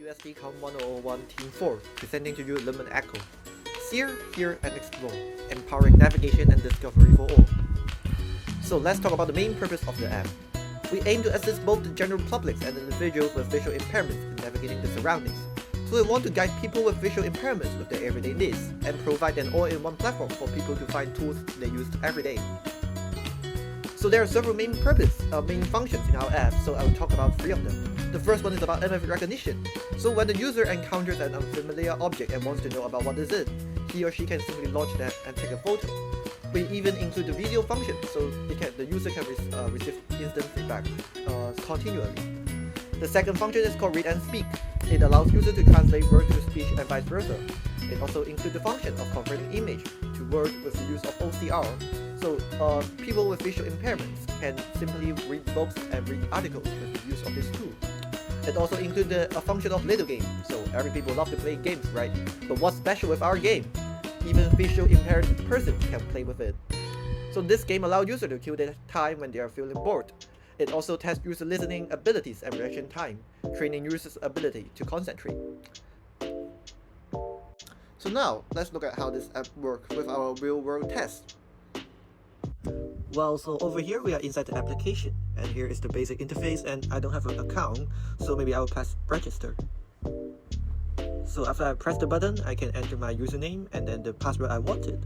HKUST Count 101 Team 4, presenting to you LuminEcho. Sear, hear, and explore, empowering navigation and discovery for all. So let's talk about the main purpose of the app. We aim to assist both the general public and individuals with visual impairments in navigating the surroundings. So we want to guide people with visual impairments with their everyday needs, and provide an all-in-one platform for people to find tools they use every day. So there are several main functions in our app, so I will talk about 3 of them. The first one is about image recognition. So when the user encounters an unfamiliar object and wants to know about what is it, he or she can simply launch the app and take a photo. We even include the video function, so the user can receive instant feedback continually. The second function is called read and speak. It allows users to translate word to speech and vice versa. It also includes the function of converting image to word with the use of OCR. So people with visual impairments can simply read books and read articles with the use of this tool. It also includes a function of little game. So every people love to play games, right? But what's special with our game? Even visual impaired person can play with it. So this game allows users to kill their time when they are feeling bored. It also tests user listening abilities and reaction time, training users' ability to concentrate. So now, let's look at how this app works with our real-world test. Well, so over here we are inside the application, and here is the basic interface, and I don't have an account, so maybe I will press register. So after I press the button, I can enter my username and then the password I wanted.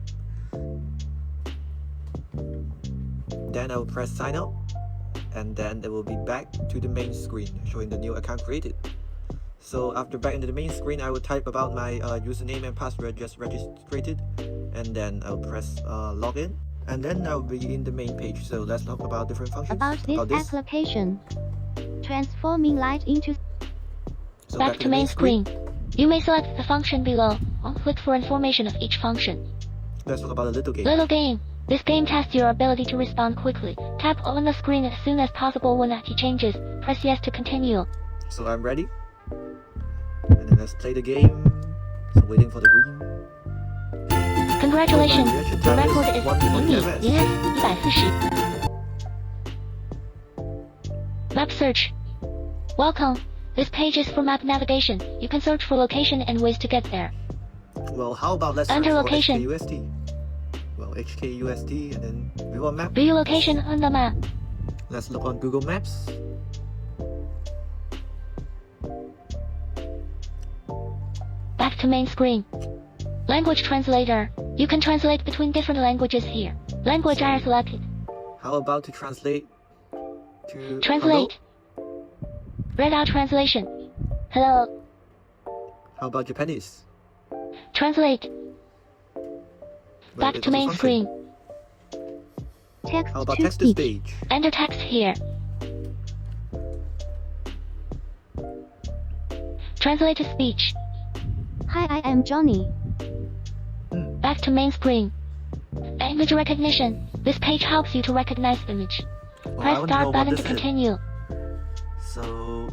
Then I will press sign up, and then it will be back to the main screen showing the new account created. So after back into the main screen, I will type about my username and password just registered, and then I'll press login, and then I'll be in the main page. So let's talk about different functions. About this application, transforming light into. So back to main screen. You may select the function below, or click for information of each function. Let's talk about a little game. Little game. This game tests your ability to respond quickly. Tap on the screen as soon as possible when it changes. Press yes to continue. So I'm ready. And then let's play the game. So waiting for the green. Congratulations, the record is 140 140. Map search. Welcome. This page is for map navigation. You can search for location and ways to get there. Well, how about let's enter search location. for HKUST. Well, HKUST, and then view on map. View location on the map. Let's look on Google Maps. Back to main screen. Language translator. You can translate between different languages here. Language are selected. How about to translate to Translate. hello? Read out translation. Hello. How about Japanese? Translate. Well, Back it's to main also screen. How about text to speech? Enter text here. Translate to speech. Hi, I am Johnny. Back to main screen. Image recognition. This page helps you to recognize image. Well, Press start button to continue. So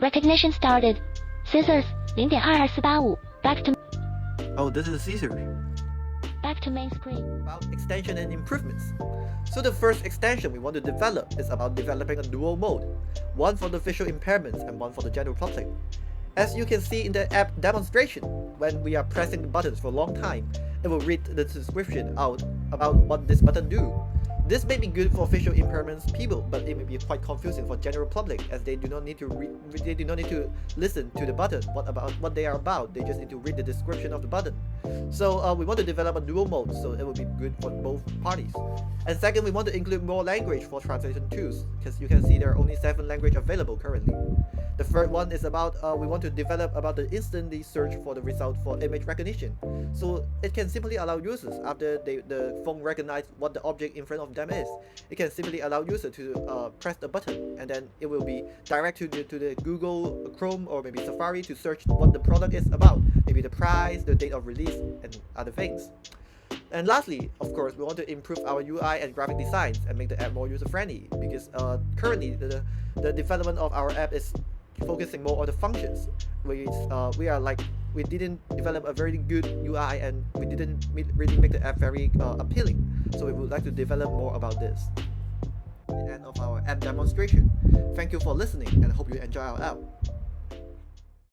Recognition started. Scissors 0.22485. Back to. oh, this is Caesar. Back to main screen. About extension and improvements. So the first extension we want to develop is about developing a dual mode, one for the visual impairments and one for the general public. As you can see in the app demonstration, when we are pressing the buttons for a long time, it will read the description out about what this button do. This may be good for visual impairments people, but it may be quite confusing for general public, as they do not need to listen to the button what they are about. They just need to read the description of the button. So we want to develop a dual mode, so it will be good for both parties. And second, we want to include more language for translation tools, because you can see there are only 7 languages available currently. The third one is about we want to develop about the instantly search for the result for image recognition. So it can simply allow users, after the phone recognizes what the object in front of them is, it can simply allow users to press the button, and then it will be direct to the Google Chrome or maybe Safari to search what the product is about, maybe the price, the date of release, and other things. And lastly, of course, we want to improve our UI and graphic designs and make the app more user-friendly, because currently the development of our app is focusing more on the functions. We didn't develop a very good UI, and we didn't really make the app very appealing. So we would like to develop more about this. The end of our app demonstration. Thank you for listening, and hope you enjoy our app.